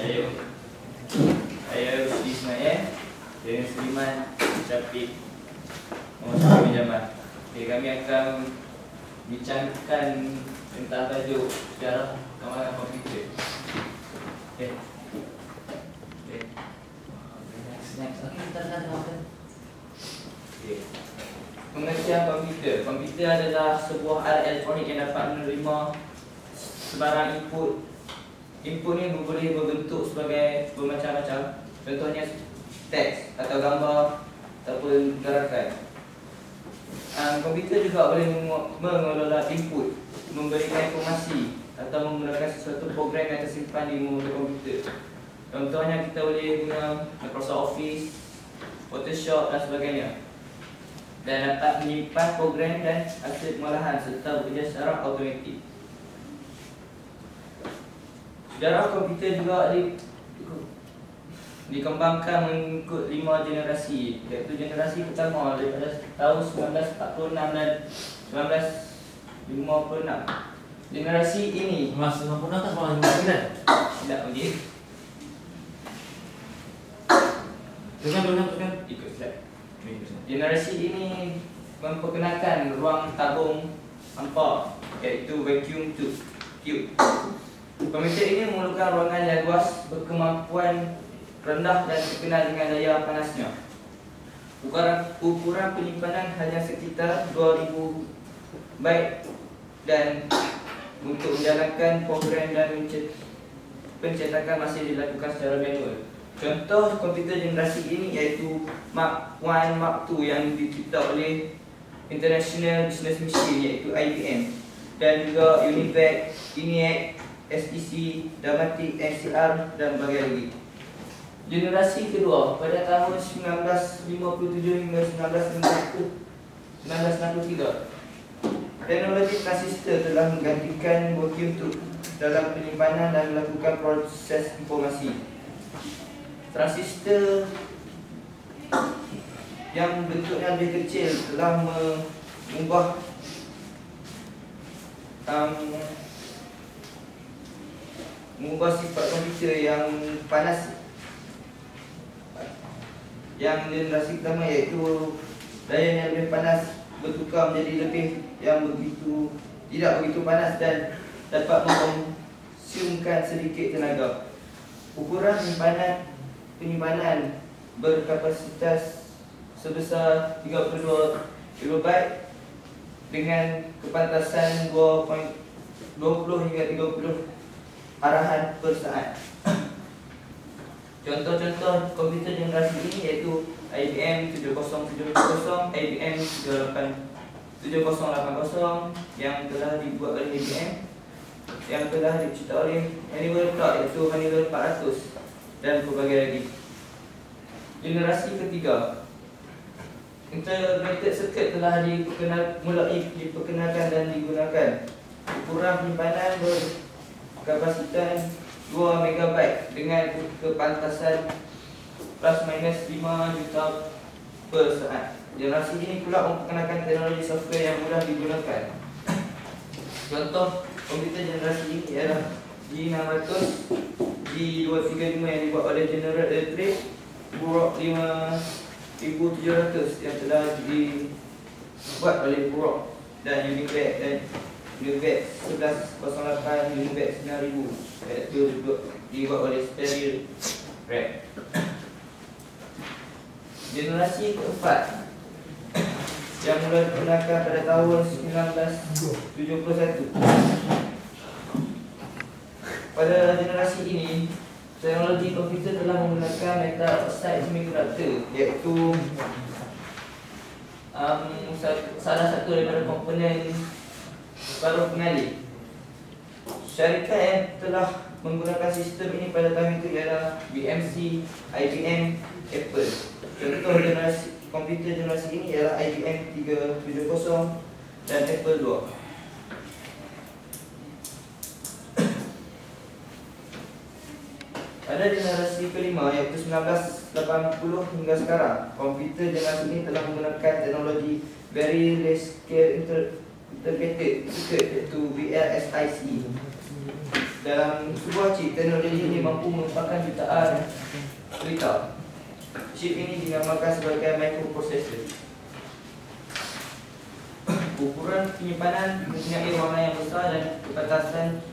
Saya Ismail dengan Seliman Syafiq Muhammad Jamal. Kami akan bincangkan tentang tajuk sejarah perkembangan komputer. Pengertian komputer. Komputer adalah sebuah alat elektronik yang dapat menerima sebarang input. Input ni boleh berbentuk sebagai bermacam-macam. Contohnya teks atau gambar ataupun gerakan. Komputer juga boleh mengelola input, memberikan informasi atau menggunakan sesuatu program yang tersimpan di modul komputer. Contohnya kita boleh guna Microsoft Office, Photoshop dan sebagainya. Dan dapat menyimpan program dan hasil pengolahan serta bekerja secara automatik. Sejarah komputer juga dikembangkan mengikut 5 generasi, iaitu generasi pertama daripada tahun 1946 dan 1956. Generasi ini 1956 kan 1959? tidak begitu. Teruskan. Ikut slide. Generasi ini memperkenalkan ruang tabung hampa, iaitu vacuum tube. Komputer ini memerlukan ruangan yang luas, berkemampuan rendah dan terkenal dengan daya panasnya. Ukuran penyimpanan hanya sekitar 2000 byte dan untuk menjalankan program dan pencetakan masih dilakukan secara manual. Contoh komputer generasi ini iaitu Mark 1, Mark 2 yang dicipta oleh International Business Machine iaitu IBM, dan juga UNIVAC, ENIAC, SEC, Damatic, NCR dan berbagai lagi. Generasi kedua pada tahun 1957 hingga 1963. Teknologi transistor telah menggantikan vacuum tube dalam penyimpanan dan melakukan proses informasi. Transistor yang bentuknya lebih kecil telah mengubah sifat komputer yang panas yang generasi pertama, iaitu daya yang lebih panas bertukar menjadi tidak begitu panas dan dapat mengkonsumkan sedikit tenaga. Ukuran penyimpanan berkapasitas sebesar 32 KB dengan kepantasan 20 hingga 30 arahan per saat. Contoh-contoh komputer generasi ini iaitu IBM 7070, IBM 7080 yang telah dibuat oleh IBM, yang telah dicipta oleh Honeywell Clark iaitu Honeywell 400 dan berbagai lagi. Generasi ketiga, integrated circuit telah diperkenalkan dan digunakan. Ukuran penyimpanan berkapasitas 2 MB dengan kepantasan plus minus 5 juta per saat. Generasi ini pula memperkenalkan teknologi software yang mudah digunakan. Contoh komputer generasi ini ialah G600, G235 yang dibuat oleh General Electric, Burroughs 5700 yang telah dibuat oleh Burroughs, dan UNIVAC 1108, UNIVAC 9000 iaitu dibuat oleh Stereo Rack. Generasi keempat yang mula digunakan pada tahun 1971. Pada generasi ini, teknologi komputer telah menggunakan metal oxide semiconductor, iaitu salah satu daripada komponen separuh pengalih. Syarikat yang telah menggunakan sistem ini pada tahun itu ialah BMC, IBM, Apple. Contoh komputer generasi ini ialah IBM 370 dan Apple 2. Pada generasi kelima iaitu 1980 hingga sekarang, komputer generasi ini telah menggunakan teknologi Very Large Scale Integrated Circuit iaitu VLSIC. dalam sebuah chip, teknologi ini mampu merupakan jutaan berita. Chip ini dinamakan sebagai microprocessor. Ukuran penyimpanan mempunyai ruangan yang besar dan kebatasan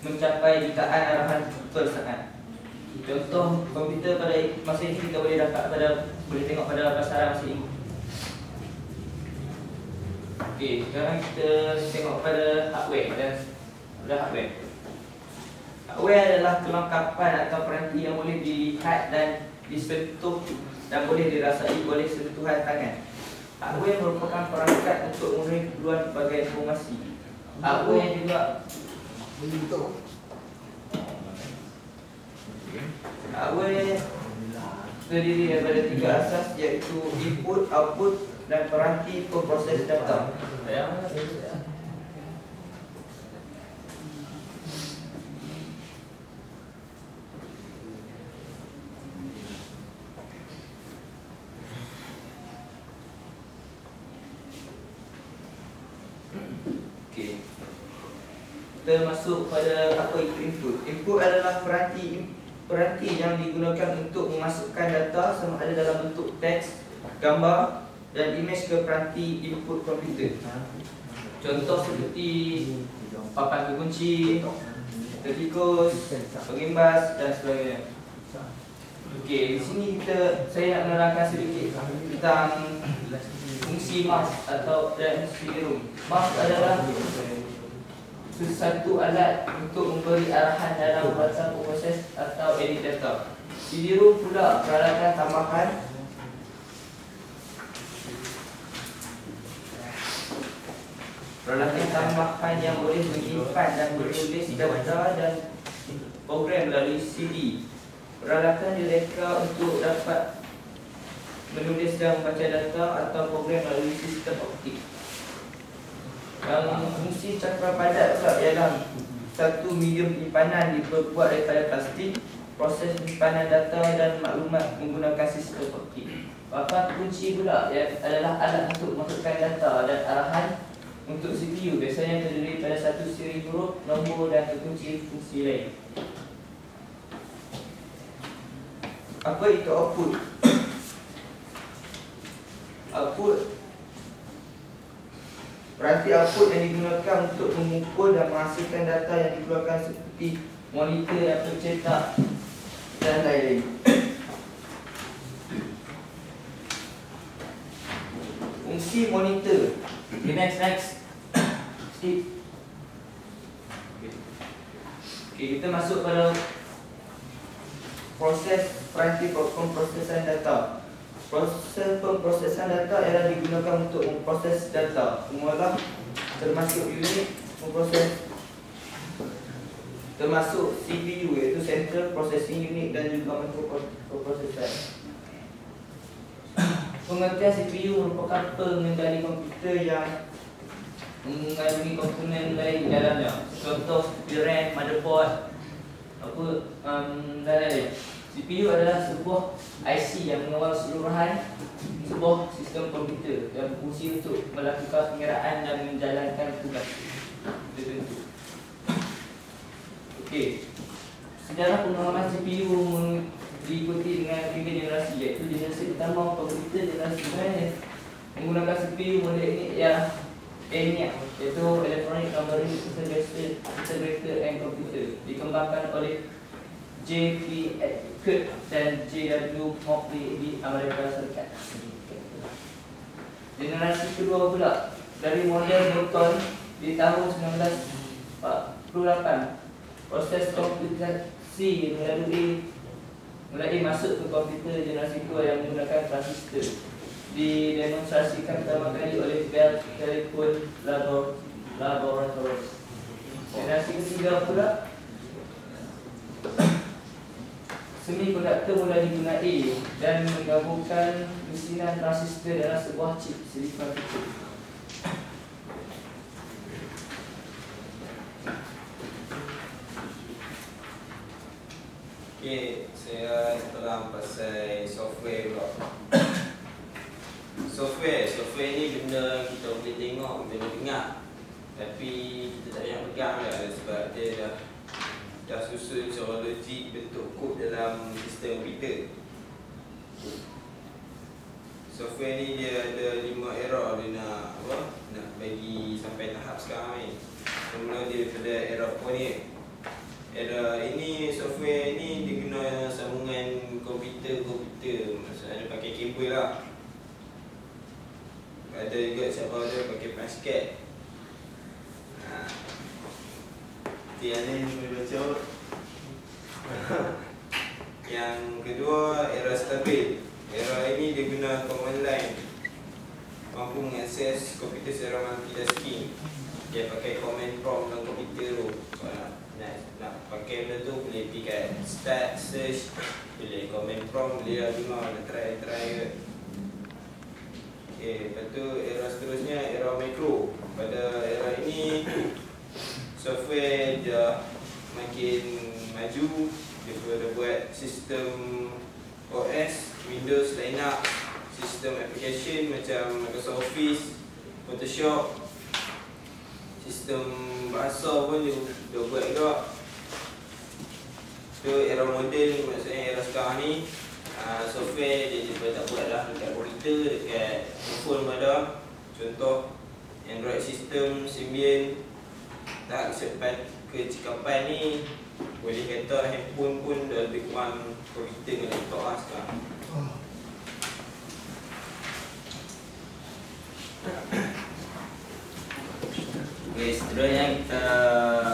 mencapai jutaan arahan per saat. Contoh komputer pada masa ini kita boleh tengok pada pasaran masa ini. Okey, sekarang kita tengok pada hardware. Hardware adalah kelengkapan atau peranti yang boleh dilihat dan disentuh dan boleh dirasai oleh sentuhan tangan. Hardware merupakan perangkat untuk memenuhi keperluan pelbagai informasi. Hardware juga hardware terdiri daripada 3 asas, iaitu input, output dan peranti pemproses data. Okey. Kita masuk pada apa itu input. Input adalah peranti yang digunakan untuk memasukkan data sama ada dalam bentuk teks, gambar dan imej ke peranti input komputer. Contoh seperti papan kekunci, tikus, pengimbas dan sebagainya. Okey, di sini saya nak menerangkan sedikit tentang fungsi mouse atau CD-ROM. Mouse adalah sesuatu alat untuk memberi arahan dalam bahasa proses atau edit data. CD-ROM pula peralatan tambahan yang boleh menyimpan dan menulis data dan program melalui CD. Peralatan direka untuk dapat menulis dan membaca data atau program melalui sistem optik. Fungsi cakra padat pula ialah satu medium penyimpanan diperbuat daripada plastik, proses penyimpanan data dan maklumat menggunakan sistem optik. Papan kunci pula adalah alat untuk memasukkan data dan arahan untuk CPU, biasanya terdiri pada satu siri huruf, nombor dan kekunci fungsi lain. Apa itu output? Output, peranti output yang digunakan untuk mengumpul dan menghasilkan data yang dikeluarkan seperti monitor dan pencetak dan lain-lain. Fungsi monitor. Okay, next. Okay, kita masuk pada proses peranti pemprosesan data. Proses pemprosesan data ialah digunakan untuk memproses data, mengolah termasuk unit memproses, termasuk CPU iaitu Central Processing Unit dan juga microprocessor. Pengertian CPU merupakan pengendali komputer yang mengandungi komponen lain di dalamnya. Contoh seperti RAM, motherboard, dan lain-lain. CPU adalah sebuah IC yang mengawal keseluruhan sebuah sistem komputer yang berfungsi untuk melakukan pengiraan dan menjalankan tugas tertentu. Okey. Sejarah pengembangan CPU diikuti dengan 3 generasi, iaitu generasi pertama komputer generasi sebenarnya menggunakan CPU model ini ialah ENIAC, iaitu Electronic Numbering Integrated and Computer, dikembangkan oleh J.P. Eckert dan J.W. Mockley di Amerika Serikat. Generasi kedua pula dari model Newton di tahun 1948, proses komputasi mulai masuk ke komputer generasi kedua yang menggunakan transistor, didemonstrasikan pertama kali oleh Bell Telephone Laboratories. Generasi ketiga pula, semikonduktor mulai digunakan dan menggabungkan mesinan transistor dalam sebuah chip silicon chip. Okey, saya terang pasal software pula. Software ni benda kita boleh tengok, kita boleh dengar, tapi kita tak payah pegang dah sebab dia dah dah susun secara logik bentuk kod dalam sistem komputer. Software ni dia ada 5 error dia nak nak bagi sampai tahap sekarang ni. Mula dia daripada error apa ni? Error ini software ni dia guna sambungan komputer, maksudnya dia pakai kabel lah. Ada juga siapa ada pakai pasket. Yang ni boleh baca. Yang kedua, error stabil. Error ini dia guna command line, mampu mengakses komputer secara multitasking. Dia pakai command prompt dalam komputer tu. Nak pakai benda tu boleh pergi kat start, search, boleh command prompt, boleh lah dengar, nak try ke. Okay, lepas tu error seterusnya, error mikro. Pada error ini software dah makin maju. Dia boleh buat sistem OS, Windows, Linux, sistem application macam Microsoft Office, Photoshop, sistem bahasa pun dia buat juga. So era moden, maksudnya era sekarang ni software dia tak buat lah dekat komputer, dekat handphone pun ada. Contoh Android system, Symbian, tak sempat kecikapan ni, boleh kata handphone pun dah lebih kurang komputer dengan laptop lah sekarang. Okay, seterusnya kita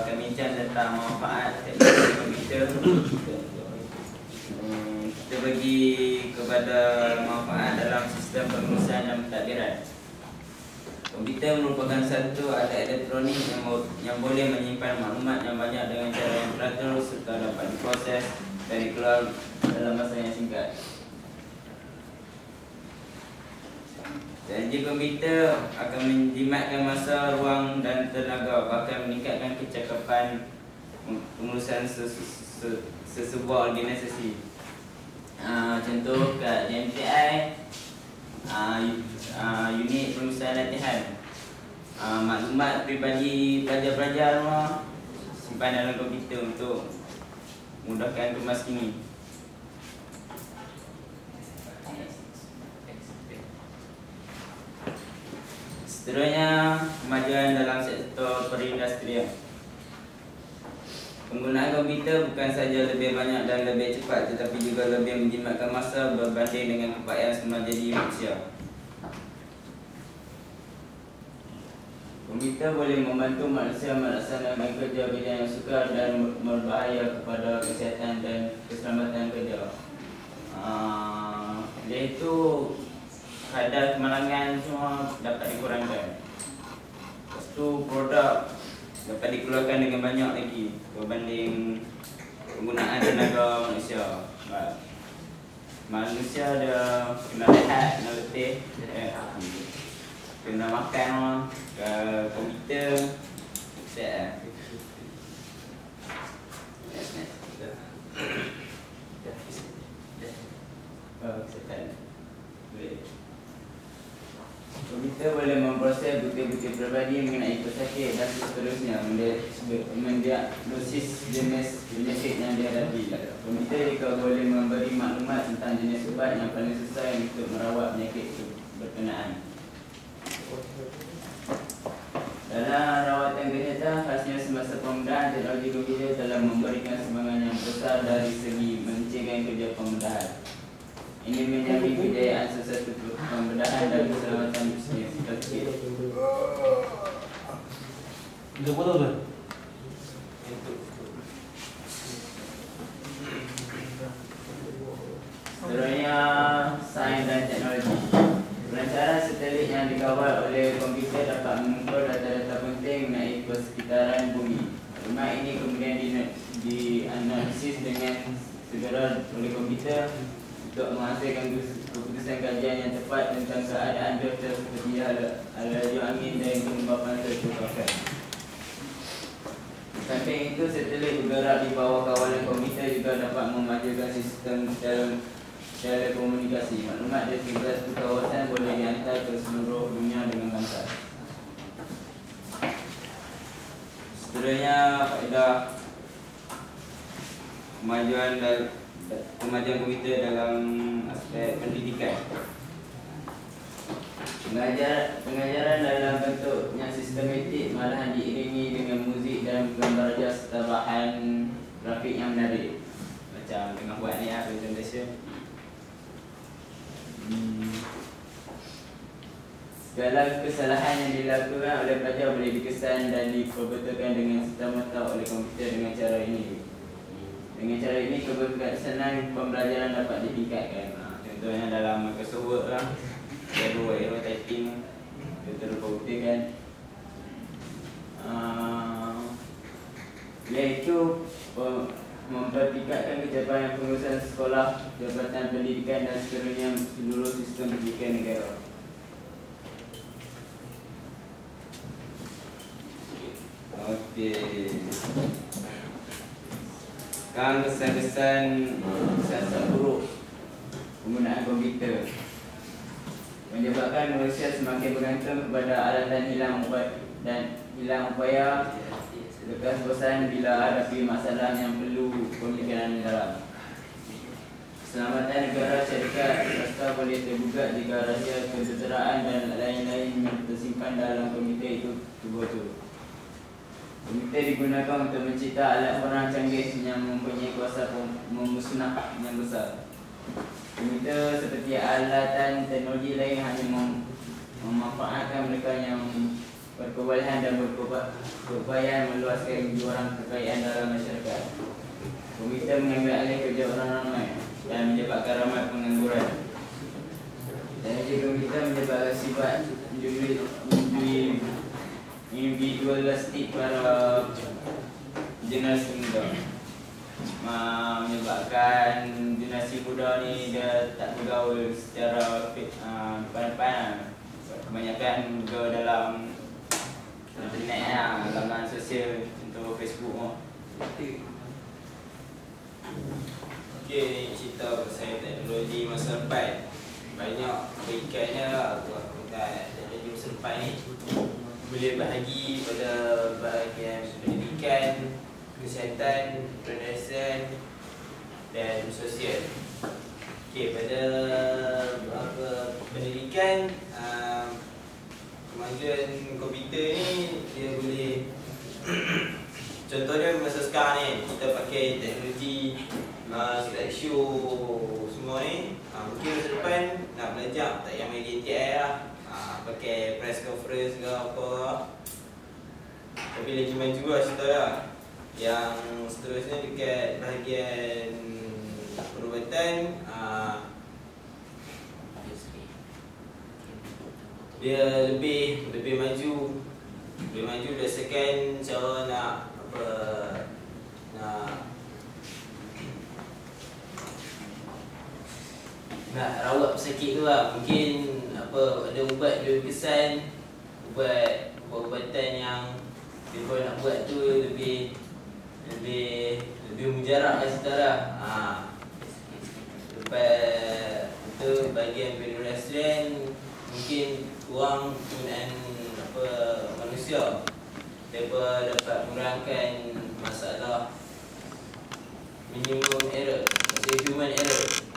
akan bincang tentang manfaat teknologi komputer. Kita bagi kepada manfaat dalam sistem pengurusan dan pentadbiran. Komputer merupakan satu alat elektronik yang boleh menyimpan maklumat yang banyak dengan cara yang teratur serta dapat diproses dan dikeluar dalam masa yang singkat. Teknologi komputer akan menjimatkan masa, ruang dan tenaga, bahkan meningkatkan kecakapan pengurusan sesebuah organisasi. Contoh kat JMTI, unit pengurusan latihan, maklumat peribadi pelajar-pelajar simpan dalam komputer untuk mudahkan kemas kini. Seterusnya, kemajuan dalam sektor perindustrian. Penggunaan komputer bukan saja lebih banyak dan lebih cepat, tetapi juga lebih menjimatkan masa berbanding dengan keupayaan semula jadi manusia. Komputer boleh membantu manusia melaksanakan kerja bidang yang sukar dan berbahaya kepada kesihatan dan keselamatan kerja. Iaitu kadar kemalangan semua dapat dikurangkan. Lepas tu produk dapat dikeluarkan dengan banyak lagi berbanding penggunaan tenaga manusia. Manusia ada kena rehat, kena letih, kena makan ke komputer. Set Komputer boleh memproses bukti-bukti peribadi mengenai pesakit dan seterusnya, mendiagnosis jenis penyakit yang dihadapi. Komputer juga boleh memberi maklumat tentang jenis ubat yang paling sesuai untuk merawat penyakit berkenaan. Dalam rawatan kesihatan, khasnya semasa pembedahan, teknologi komputer telah memberikan sumbangan yang besar dari segi mencegah kerja pembedahan. Ini menjamin kejayaan sesuatu pembedahan dan keselamatan bisnes. Itu betul tu? Seterusnya, sains dan teknologi. Perancaran satelit yang dikawal oleh komputer dapat mengumpul data-data penting mengenai persekitaran bumi. Maklumat ini kemudian dianalisis dengan segera oleh komputer untuk menghasilkan keputusan kajian yang tepat tentang keadaan cuaca seperti laju angin dan kelembapan serta. Samping itu, satelit bergerak di bawah kawalan komputer juga dapat memajukan sistem telekomunikasi. Maklumat dari satu kawasan boleh dihantar ke seluruh dunia dengan lancar. Seterusnya, faedah kemajuan komputer dalam aspek pendidikan. Pengajaran dalam bentuk yang sistematik malahan diiringi dengan muzik dan gambar raja serta bahan grafik yang menarik. Macam tengah buat ni presentation. Segala kesalahan yang dilakukan oleh pelajar boleh dikesan dan diperbetulkan dengan serta-merta oleh komputer dengan cara ini. Dengan cara ini keberkesanan pembelajaran dapat ditingkatkan. Contohnya dalam Microsoft Word lah, error typing, kita komputer kan. Iaitu mempertingkatkan kecapan pengurusan sekolah, jabatan pendidikan dan seterusnya seluruh sistem pendidikan negara. Okey. Sekarang kesan-kesan siasat buruk penggunaan komputer menyebabkan manusia semakin bergantung kepada alat dan hilang upaya lekas bosan bila hadapi masalah yang perlu pemikiran mendalam. Keselamatan negara syarikat serta boleh tergugat jika rahsia kejuruteraan dan lain-lain yang tersimpan dalam komputer itu terbocor. Komputer digunakan untuk mencipta alat orang canggih yang mempunyai kuasa memusnah yang besar. Komputer seperti alatan teknologi lain hanya memanfaatkan mereka yang berkebolehan dan berupaya meluaskan jurang kekayaan dalam masyarakat. Komputer mengambil alih kerja orang ramai dan menyebabkan ramai pengangguran. Teknologi komputer menyebabkan sifat individualistik para generasi muda, menyebabkan generasi muda ni dia tak bergaul secara depan-depan. Kebanyakan bergaul dalam internet, laman sosial, contoh Facebook. Okey, ni cerita pasal teknologi masa depan. Banyak kebaikannya lah teknologi masa depan ni. Boleh bahagi pada bahagian pendidikan, kesihatan, perniagaan dan sosial. Okey, pada pendidikan, kemajuan komputer ni dia boleh contohnya masa sekarang ni kita pakai teknologi slideshow semua ni. Mungkin masa depan nak belajar tak payah main GTI lah, pakai press conference ke apa. Tapi lagi maju lah cerita lah. Yang seterusnya dekat bahagian perubatan, dia lebih maju berdasarkan cara nak rawat pesakit tu lah. Mungkin ada ubat dia kesan, ubat-ubatan yang dia nak buat tu lebih mujarab lah cerita lah. Lepas tu bahagian pedestrian mungkin kurang penggunaan manusia, dapat mengurangkan masalah minimum error, maksudnya human error.